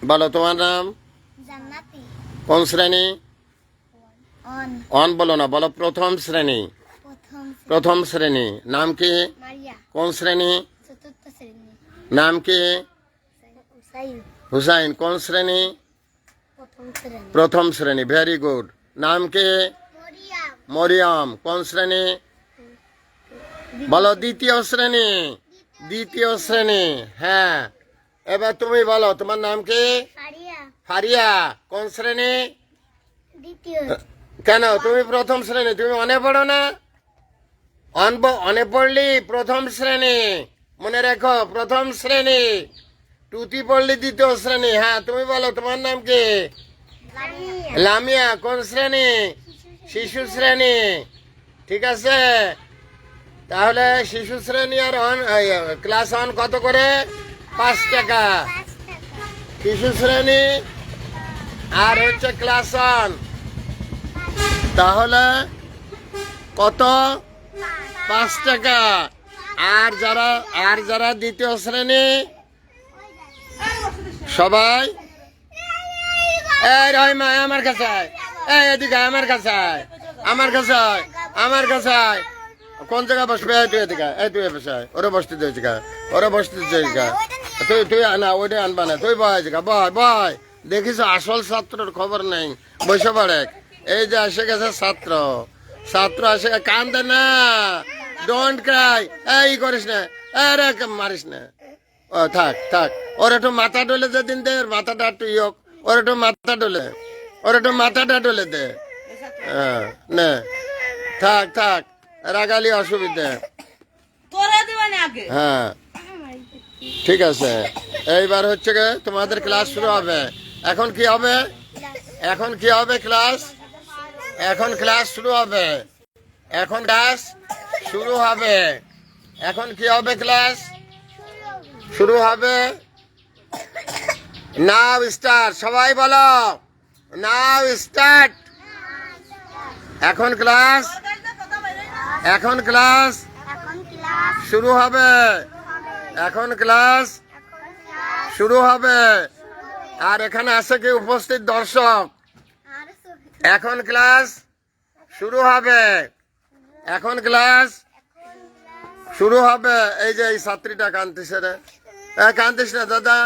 বলো তোমার নাম? জান্নাতি। কোন শ্রেণী? অন। অন বলো না, বলো প্রথম শ্রেণী। প্রথম শ্রেণী। নাম কি? মারিয়া। কোন শ্রেণী? চতুর্থ শ্রেণী। নাম কি? হুসাইন। হুসাইন। কোন শ্রেণী? প্রথম শ্রেণী। প্রথম শ্রেণী। Very good. নাম কি? মরিয়াম। মরিয়ম। কোন শ্রেণী? বলো দ্বিতীয় শ্রেণী। দ্বিতীয় শ্রেণী। হ্যাঁ, এবার তুমি বলো তোমার নাম কি? ফারিয়া। ফারিয়া। কোন শ্রেণী? দ্বিতীয়। কেন তুমি প্রথম শ্রেণী? তুমি অনে পড়ো না? অনে পড়লি প্রথম শ্রেণী, মনে রেখো প্রথম শ্রেণী। টুতি পড়লি দ্বিতীয় শ্রেণী। হ্যাঁ, তুমি বলো তোমার নাম কি? লামিয়া। কোন শ্রেণী? শিশু শ্রেণী। ঠিক আছে, তাহলে শিশু শ্রেণী আর ক্লাস 1 কত করে? 5 টাকা। শিশু শ্রেণী আর হচ্ছে ক্লাস 1, তাহলে কত? 5 টাকা। আর যারা দ্বিতীয় শ্রেণী সবাই, এই রহিমা আমার কাছে আয়, এই এদিকে আমার কাছে আয়, আমার কাছে আয়, আমার কাছে আয়। কোন জায়গায় বসবে? তুই এদিকে, তুই বসে আয়। ওরা বসতে দিয়েছি গা, ওরা বসতে দিয়েছি গা। তুই না ওইটা আনবা না, তুই বয় গা, বয়। দেখিস আসল ছাত্রর খবর নেই, বসে পড়ে। এই যে এসে গেছে ছাত্র এসে, কান্দে না, ডোন্ট ক্রাই, এই করিস না, আরে মারিস না। ও থাক, ওর একটু মাথা ডলে দে, দিন দে, মাথাটা একটু হোক, ওর একটু মাথা ডলে, মাথাটা ডলে দে। হ্যাঁ, নে, থাক, রাগালি অসুবিধে। হ্যাঁ, ঠিক আছে। এইবার হচ্ছে গে তোমাদের ক্লাস শুরু হবে। এখন কি হবে? ক্লাস? এখন ক্লাস শুরু হবে। এখন ক্লাস শুরু হবে। এখন কি হবে? ক্লাস শুরু হবে। নাও স্টার্ট। সবাই বলো নাও স্টার্ট। এখন ক্লাস শুরু হবে। এখন ক্লাস শুরু হবে। আর এখানে আছে কি উপস্থিত দর্শক? এখন ক্লাস শুরু হবে। এখন ক্লাস শুরু হবে। এই যে এই ছাত্রীটা কাঁদতেছে রে, কাঁদিস না দাদা।